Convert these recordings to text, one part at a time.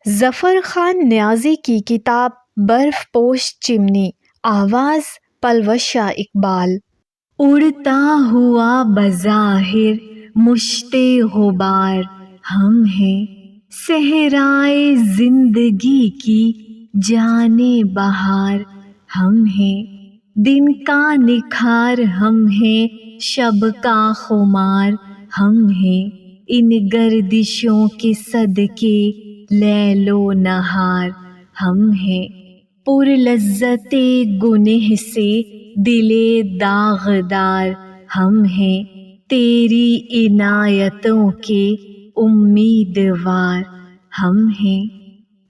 ظفر خان نیازی کی کتاب برف پوش چمنی، آواز پلوشہ اقبال۔ اڑتا ہوا بظاہر مشت غبار ہم ہیں، صحرائے زندگی کی جانے بہار ہم ہیں، دن کا نکھار ہم ہیں، شب کا خمار ہم ہیں، ان گردشوں کے صدقے لیل و نہار ہم ہیں، پر لذت گنہ سے دل داغدار ہم ہیں، تیری عنایتوں کے امیدوار ہم ہیں۔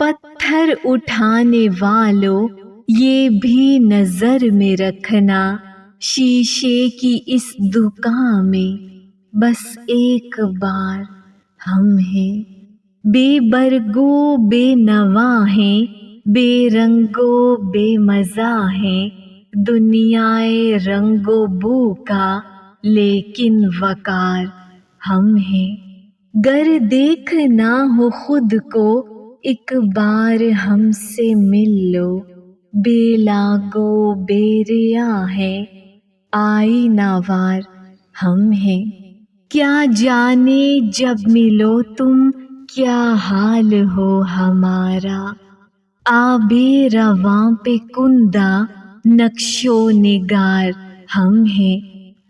پتھر اٹھانے والوں یہ بھی نظر میں رکھنا، شیشے کی اس دکان میں بس ایک بار ہم ہیں، بے برگو بے نوا ہیں، بے رنگو بے مزہ ہیں، دنیائے رنگ و بو کا لیکن وقار ہم ہیں۔ گر دیکھنا ہو خود کو ایک بار ہم سے مل لو، بے لاگو بے ریا ہے آئینہ وار ہم ہیں، کیا جانے جب ملو تم کیا حال ہو ہمارا، آب رواں پہ کندہ نقش و نگار ہم ہیں،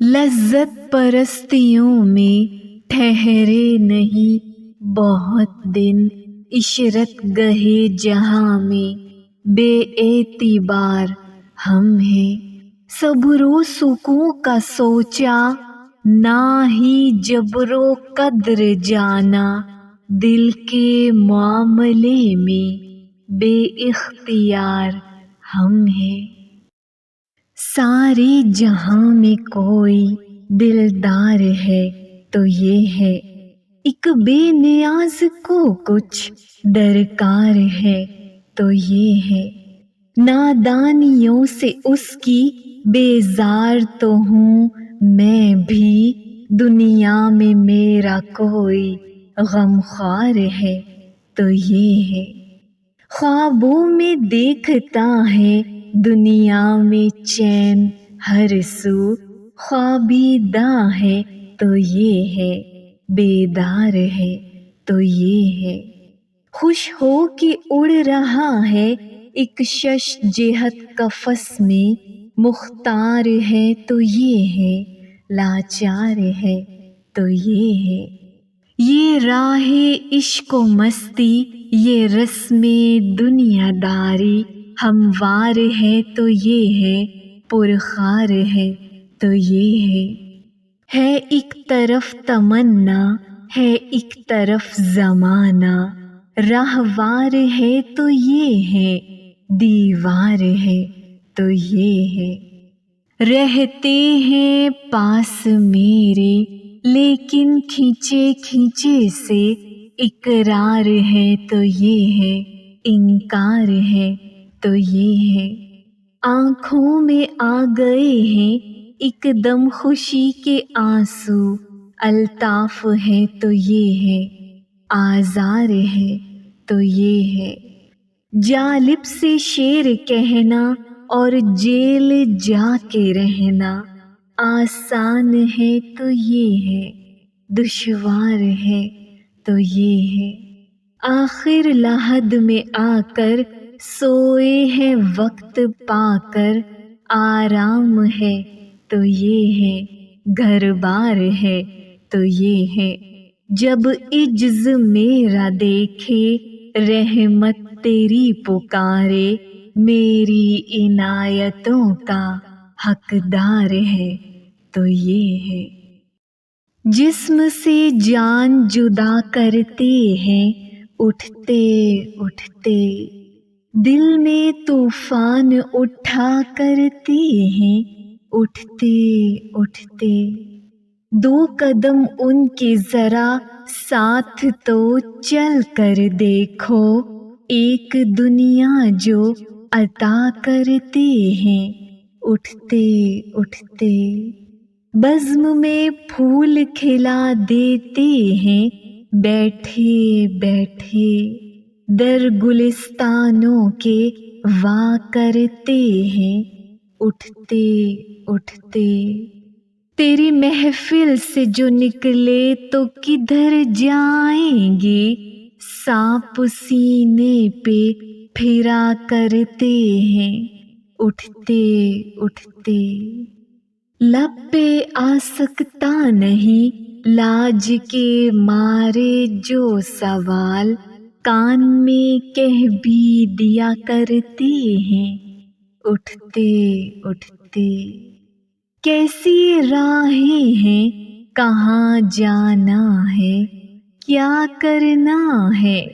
لذت پرستیوں میں ٹھہرے نہیں بہت دن، عشرت گہے جہاں میں بے اعتبار ہم ہیں، صبر و سکون کا سوچا نہ ہی جبر و قدر جانا، دل کے معاملے میں بے اختیار ہم ہیں۔ سارے جہاں میں کوئی دلدار ہے تو یہ ہے، ایک بے نیاز کو کچھ درکار ہے تو یہ ہے، نادانیوں سے اس کی بیزار تو ہوں میں بھی، دنیا میں میرا کوئی غمخوار ہے تو یہ ہے، خوابوں میں دیکھتا ہے دنیا میں چین ہر سو، خوابیدہ ہے تو یہ ہے، بیدار ہے تو یہ ہے، خوش ہو کے اڑ رہا ہے ایک شش جہت قفس میں، مختار ہے تو یہ ہے، لاچار ہے تو یہ ہے، یہ راہ عشق و مستی یہ رسم دنیا داری، ہموار ہے تو یہ ہے، پرخار ہے تو یہ ہے ایک طرف تمنا ہے ایک طرف زمانہ، راہوار ہے تو یہ ہے، دیوار ہے تو یہ ہے، رہتے ہیں پاس میرے لیکن کھینچے کھینچے سے، اقرار ہے تو یہ ہے، انکار ہے تو یہ ہے، آنکھوں میں آ گئے ہیں ایک دم خوشی کے آنسو، الطاف ہے تو یہ ہے، آزار ہے تو یہ ہے، جالب سے شعر کہنا اور جیل جا کے رہنا، آسان ہے تو یہ ہے، دشوار ہے تو یہ ہے، آخر لحد میں آ کر سوئے ہیں وقت پا کر، آرام ہے تو یہ ہے، گھر بار ہے تو یہ ہے، جب عجز میرا دیکھے رحمت تیری پکارے، میری عنایتوں کا حقدار ہے تو یہ ہے، جسم سے جان جدا کرتے ہیں اٹھتے اٹھتے، دل میں طوفان اٹھا کرتے ہیں اٹھتے اٹھتے، دو قدم ان کے ذرا ساتھ تو چل کر دیکھو، ایک دنیا جو عطا کرتے ہیں اٹھتے اٹھتے، بزم میں پھول کھلا دیتے ہیں بیٹھے بیٹھے، در گلستانوں کے وا کرتے ہیں اٹھتے اٹھتے۔ تیری محفل سے جو نکلے تو کدھر جائیں گے، سانپ سینے پہ پھرا کرتے ہیں اٹھتے اٹھتے۔ لب پہ آ سکتا نہیں لاج کے مارے جو سوال، کان میں کہہ بھی دیا کرتے ہیں اٹھتے اٹھتے۔ کیسی راہیں ہیں، کہاں جانا ہے، کیا کرنا ہے،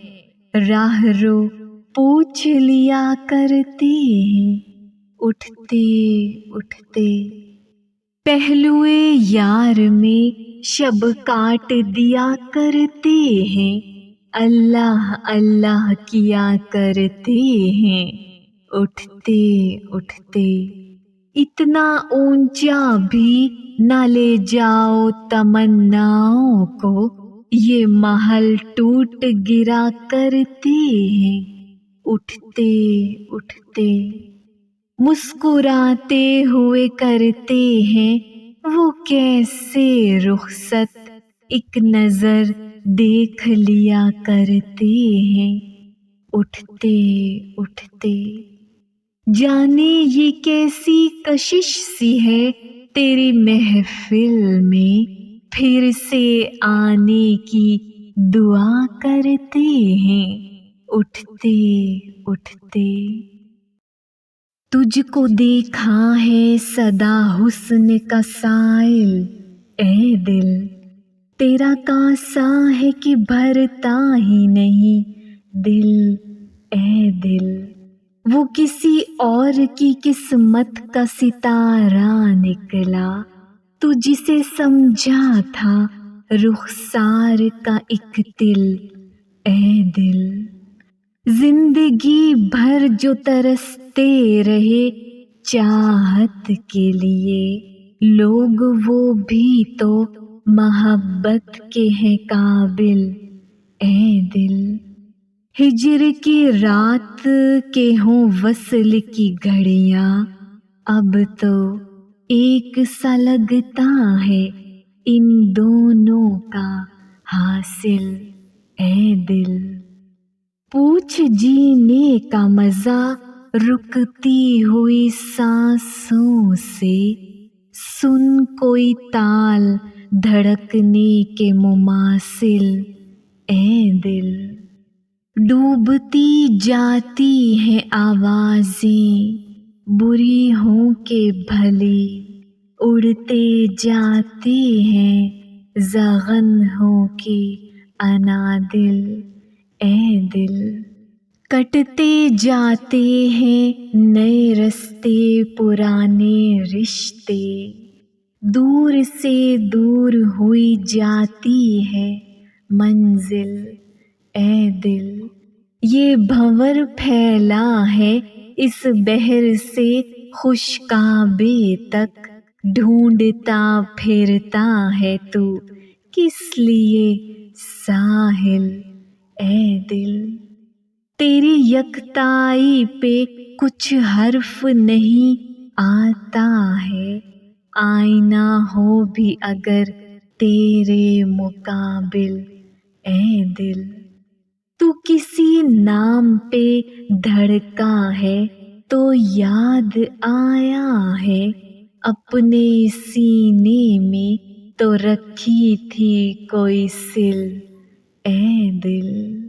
راہ رو پوچھ لیا کرتے ہیں اٹھتے اٹھتے۔ پہلوئے یار میں شب کاٹ دیا کرتے ہیں، اللہ اللہ کیا کرتے ہیں اٹھتے اٹھتے۔ اتنا اونچا بھی نہ لے جاؤ تمناؤں کو، یہ محل ٹوٹ گرا کرتے ہیں اٹھتے اٹھتے۔ مسکراتے ہوئے کرتے ہیں وہ کیسے رخصت، ایک نظر دیکھ لیا کرتے ہیں اٹھتے اٹھتے۔ جانے یہ کیسی کشش سی ہے تیری محفل میں، پھر سے آنے کی دعا کرتے ہیں اٹھتے اٹھتے۔ تجھ کو دیکھا ہے سدا حسن کا سائل اے دل، تیرا کاسا ہے کہ بھرتا ہی نہیں دل اے دل۔ وہ کسی اور کی قسمت کا ستارہ نکلا، تو جسے سمجھا تھا رخسار کا ایک تل اے دل۔ زندگی بھر جو ترستے رہے چاہت کے لیے لوگ، وہ بھی تو محبت کے ہیں قابل اے دل۔ ہجر کی رات کے ہوں وصل کی گھڑیاں، اب تو ایک سا لگتا ہے ان دونوں کا حاصل اے دل۔ پوچھ جینے کا مزہ رکتی ہوئی سانسوں سے، سن کوئی تال دھڑکنے کے مماثل اے دل۔ ڈوبتی جاتی ہیں آوازیں بری ہوں کہ بھلی، اڑتے جاتے ہیں زغن ہوں کہ انادل اے دل۔ کٹتے جاتے ہیں نئے رستے پرانے رشتے، دور سے دور ہوئی جاتی ہے منزل اے دل۔ یہ بھنور پھیلا ہے اس بحر سے خوشکابے تک، ڈھونڈتا پھرتا ہے تو کس لیے ساحل اے دل۔ تیری یکتائی پہ کچھ حرف نہیں آتا ہے، آئینہ ہو بھی اگر تیرے مقابل اے دل۔ تو کسی نام پہ دھڑکا ہے تو یاد آیا ہے، اپنے سینے میں تو رکھی تھی کوئی سل اے دل۔